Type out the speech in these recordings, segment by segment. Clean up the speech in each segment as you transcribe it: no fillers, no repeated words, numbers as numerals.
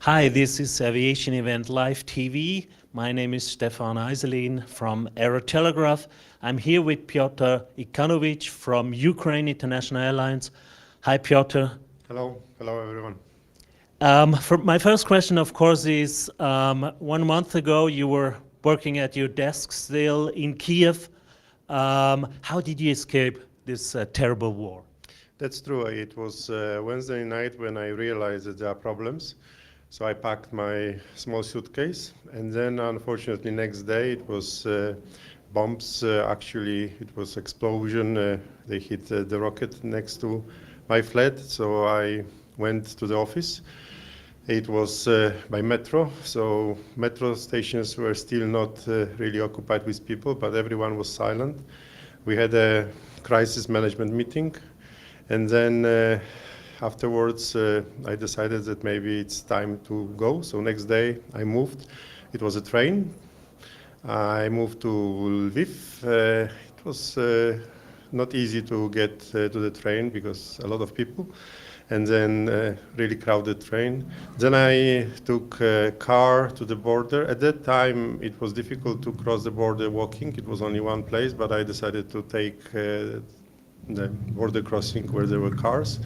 Hi, this is Aviation-Event Live TV. My name is Stefan Eiselin from aeroTELEGRAPH. I'm here with Piotr Ikanowicz from Ukraine International Airlines. Hi, Piotr. Hello, hello everyone. For my first question, of course, is 1 month ago you were working at your desk still in Kiev. How did you escape this terrible war? That's true. It was Wednesday night when I realized that there are problems. So I packed my small suitcase, and then unfortunately next day it was bombs. Actually, it was explosion. They hit the rocket next to my flat. So I went to the office. It was by metro, so metro stations were still not really occupied with people, but everyone was silent. We had a crisis management meeting, and then afterwards I decided that maybe it's time to go. So next day I moved. It was a train. I moved to Lviv. It was not easy to get to the train because a lot of people, and then really crowded train. Then I took a car to the border. At that time, it was difficult to cross the border walking. It was only one place, but I decided to take the border crossing where there were cars.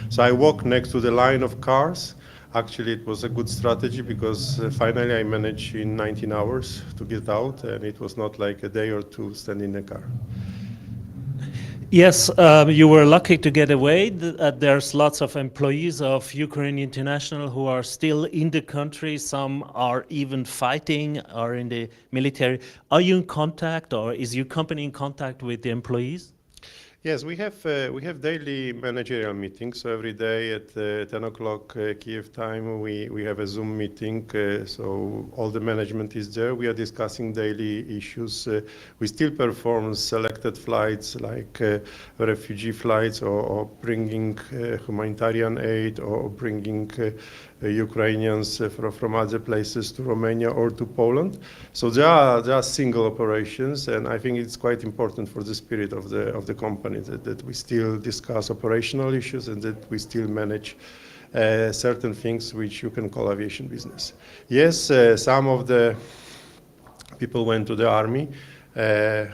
So I walked next to the line of cars. Actually, it was a good strategy because finally I managed in 19 hours to get out, and it was not like a day or two standing in a car. Yes, you were lucky to get away. There's lots of employees of Ukraine International who are still in the country. Some are even fighting, are in the military. Are you in contact, or is your company in contact with the employees? Yes, we have daily managerial meetings. So every day at 10 o'clock Kiev time, we have a Zoom meeting. So all the management is there. We are discussing daily issues. We still perform selected flights like refugee flights, or bringing humanitarian aid, or bringing Ukrainians from other places to Romania or to Poland. So there are single operations, and I think it's quite important for the spirit of the company that we still discuss operational issues and that we still manage certain things which you can call aviation business. Yes, some of the people went to the army.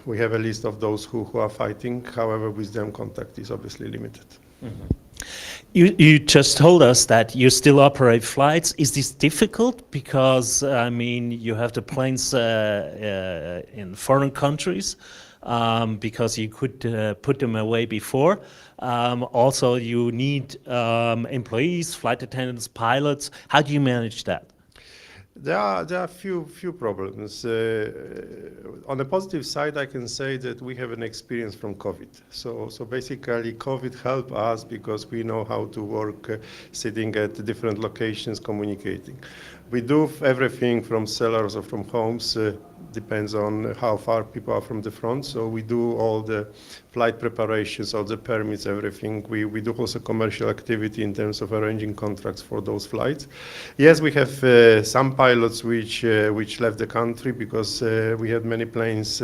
We have a list of those who are fighting. However, with them contact is obviously limited. Mm-hmm. You just told us that you still operate flights. Is this difficult? Because, I mean, you have the planes in foreign countries, because you could put them away before. Also, you need employees, flight attendants, pilots. How do you manage that? There are few problems. On the positive side, I can say that we have an experience from COVID. So basically, COVID helped us because we know how to work sitting at different locations, communicating. We do everything from cellars or from homes. Depends on how far people are from the front. So we do all the flight preparations, all the permits, everything. We do also commercial activity in terms of arranging contracts for those flights. Yes, we have some pilots which left the country because we had many planes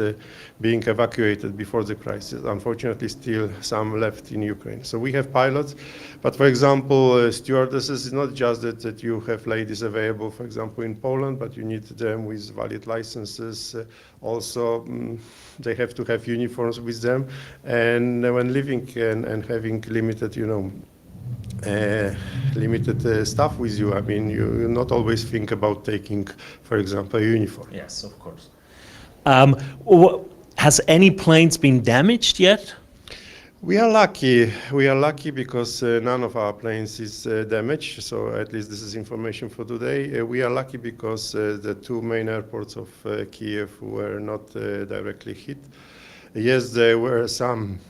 being evacuated before the crisis. Unfortunately, still some left in Ukraine. So we have pilots, but for example, stewardesses, it's not just that you have ladies available, for example, in Poland, but you need them with valid licenses. Also, they have to have uniforms with them, and when living and having limited, limited stuff with you, I mean, you not always think about taking, for example, a uniform. Yes, of course. Has any planes been damaged yet? We are lucky. We are lucky because none of our planes is damaged. So at least this is information for today. We are lucky because the two main airports of Kiev were not directly hit. Yes, there were some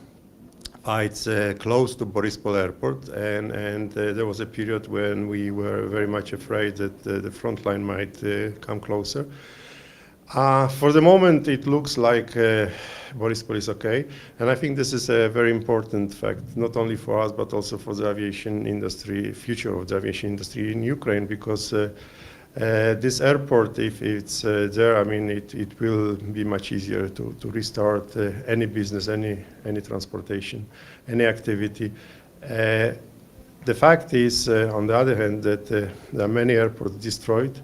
fights close to Borispol Airport, and there was a period when we were very much afraid that the front line might come closer. For the moment, it looks like Borispol is okay, and I think this is a very important fact, not only for us, but also for the aviation industry, future of the aviation industry in Ukraine, because this airport, if it's there, I mean, it will be much easier to restart any business, any transportation, any activity. The fact is, on the other hand, that there are many airports destroyed,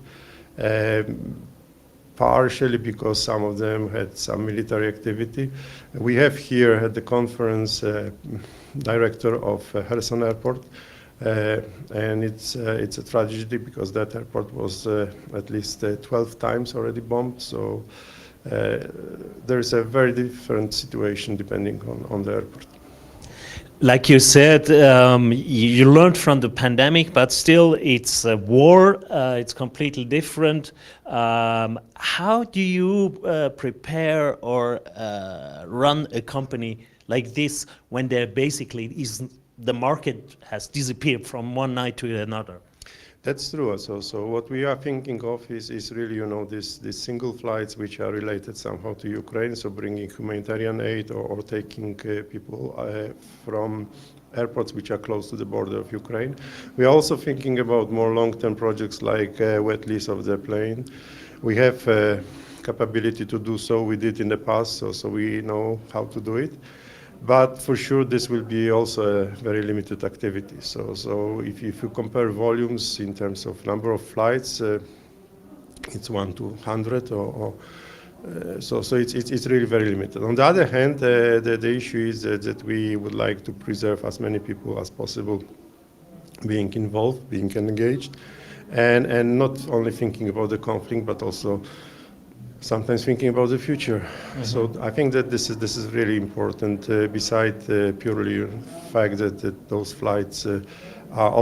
partially because some of them had some military activity. We have here at the conference director of Kherson Airport, and it's a tragedy because that airport was at least 12 times already bombed. So there is a very different situation depending on the airport. Like you said, you learned from the pandemic, but still it's a war. It's completely different. How do you prepare or run a company like this when there basically the market has disappeared from one night to another? That's true. So what we are thinking of is really, these single flights which are related somehow to Ukraine, so bringing humanitarian aid or taking people from airports which are close to the border of Ukraine. We are also thinking about more long-term projects like wet lease of the plane. We have capability to do so. We did in the past, so we know how to do it. But for sure, this will be also a very limited activity. So if you compare volumes in terms of number of flights, it's 1 to 100, so it's really very limited. On the other hand, the issue is that we would like to preserve as many people as possible being involved, being engaged, and not only thinking about the conflict, but also sometimes thinking about the future. Mm-hmm. So I think that this is really important, beside purely fact that those flights are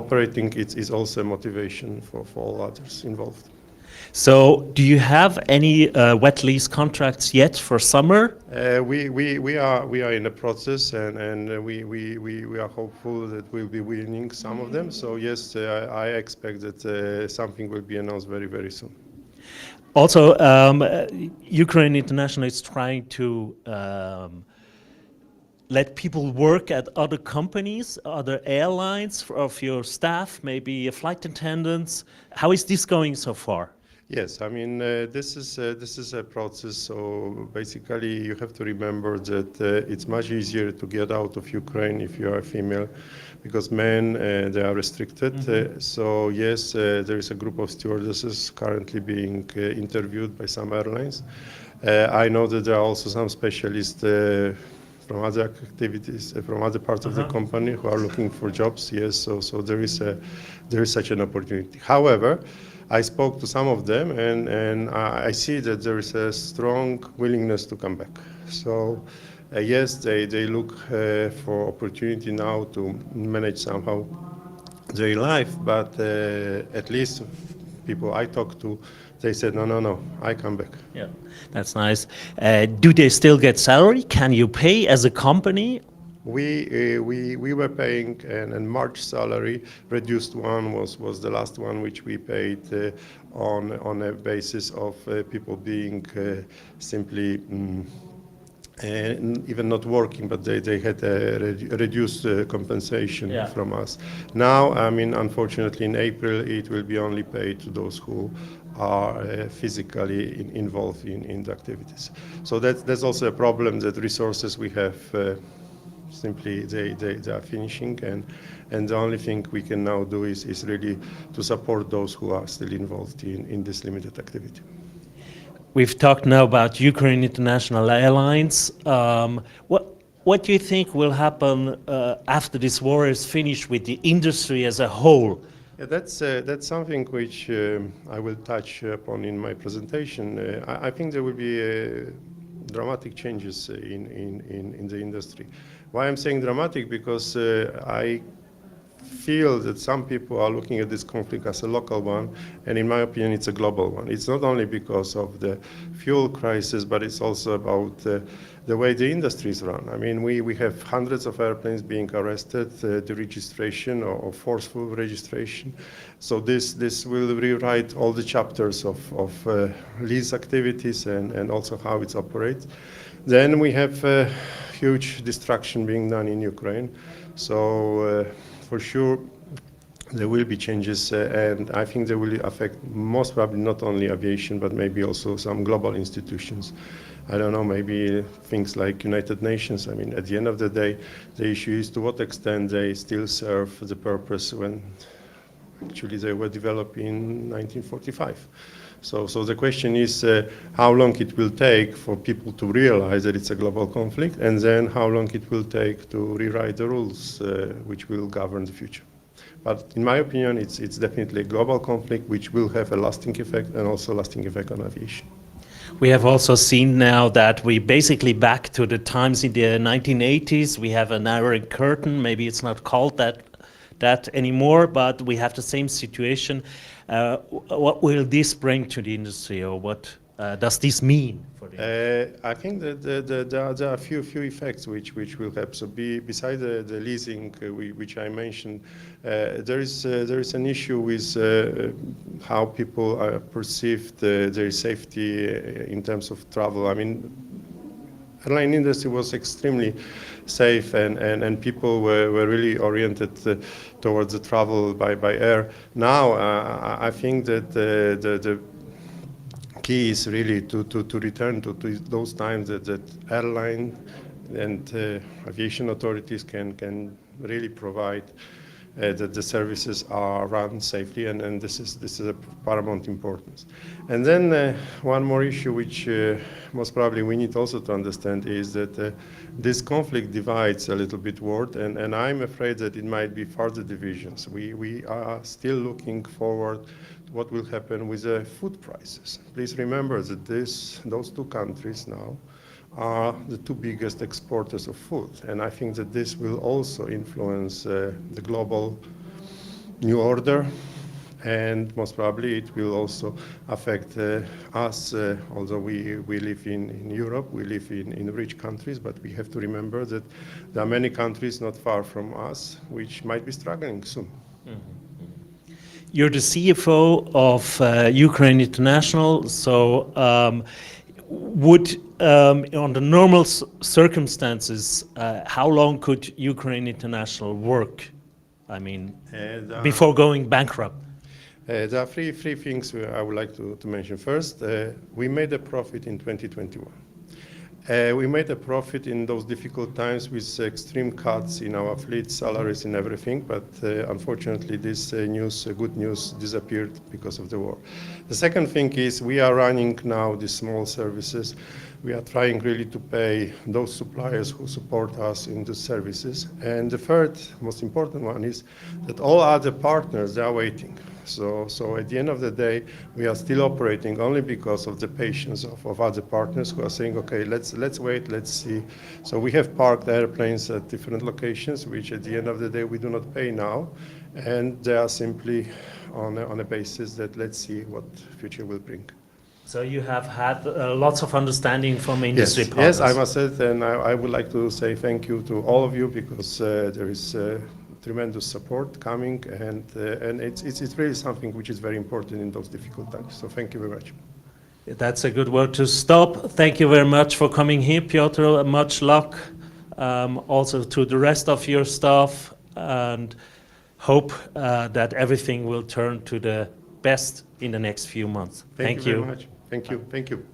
operating. It is also a motivation for all others involved. So do you have any wet lease contracts yet for summer? We are in a process, and we are hopeful that we'll be winning some of them. So yes, I expect that something will be announced very, very soon. Also, Ukraine International is trying to let people work at other companies, other airlines of your staff, maybe flight attendants. How is this going so far? Yes, I mean, this is a process. So basically, you have to remember that it's much easier to get out of Ukraine if you are a female, because men, they are restricted. Mm-hmm. So yes, there is a group of stewardesses currently being interviewed by some airlines. I know that there are also some specialists from other activities, from other parts of the company who are looking for jobs. Yes, so there is such an opportunity. However, I spoke to some of them, and I see that there is a strong willingness to come back. So yes, they look for opportunity now to manage somehow their life, but at least people I talked to, they said, no, I come back. Yeah, that's nice. Do they still get salary? Can you pay as a company? We were paying an March salary. Reduced one was the last one, which we paid on a basis of people being simply even not working, but they had a reduced compensation from us. Now, I mean, unfortunately, in April, it will be only paid to those who are physically involved in the activities. So that's also a problem, that resources we have simply they are finishing, and the only thing we can now do is really to support those who are still involved in this limited activity. We've talked now about Ukraine International Airlines. What do you think will happen after this war is finished with the industry as a whole? Yeah, that's something which I will touch upon in my presentation. I think there will be dramatic changes in the industry. Why I'm saying dramatic? Because I feel that some people are looking at this conflict as a local one, and in my opinion, it's a global one. It's not only because of the fuel crisis, but it's also about the way the industry is run. I mean, we have hundreds of airplanes being arrested, the registration or forceful registration. So this will rewrite all the chapters of lease activities and also how it operates. Then we have huge destruction being done in Ukraine. So for sure, there will be changes, and I think they will affect most probably not only aviation, but maybe also some global institutions. I don't know, maybe things like United Nations. I mean, at the end of the day, the issue is to what extent they still serve the purpose when actually they were developed in 1945. So the question is how long it will take for people to realize that it's a global conflict, and then how long it will take to rewrite the rules which will govern the future. But in my opinion, it's definitely a global conflict which will have a lasting effect, and also lasting effect on aviation. We have also seen now that we basically back to the times in the 1980s. We have an Iron Curtain. Maybe it's not called that anymore, but we have the same situation. What will this bring to the industry, or what does this mean for the industry? I think that there are a few effects which will help. So besides the leasing, which I mentioned, there is an issue with how people perceive their safety in terms of travel. I mean, airline industry was extremely safe, and people were really oriented towards the travel by air. Now, I think that the key is really to return to those times that airline and aviation authorities can really provide that the services are run safely, and this is a paramount importance. And then one more issue which most probably we need also to understand is that this conflict divides a little bit world, and I'm afraid that it might be further divisions. We are still looking forward to what will happen with the food prices. Please remember that those two countries now are the two biggest exporters of food, and I think that this will also influence the global new order, and most probably it will also affect us, although we live in Europe, we live in rich countries, but we have to remember that there are many countries not far from us which might be struggling soon. Mm-hmm. You're the CFO of Ukraine International, so would on the normal circumstances, how long could Ukraine International work? I mean, before going bankrupt? There are three things I would like to mention. First, we made a profit in 2021. We made a profit in those difficult times with extreme cuts in our fleet, salaries and everything, but unfortunately this good news disappeared because of the war. The second thing is we are running now these small services. We are trying really to pay those suppliers who support us in the services. And the third most important one is that all other partners, they are waiting. So at the end of the day, we are still operating only because of the patience of other partners who are saying, okay, let's wait, let's see. So we have parked airplanes at different locations, which at the end of the day we do not pay now, and they are simply on a basis that let's see what future will bring. So you have had lots of understanding from industry partners. Yes, I must say, and I would like to say thank you to all of you, because there is tremendous support coming, and it's really something which is very important in those difficult times. So thank you very much. That's a good word to stop. Thank you very much for coming here, Piotr. Much luck also to the rest of your staff, and hope that everything will turn to the best in the next few months. Thank you very much. Thank you.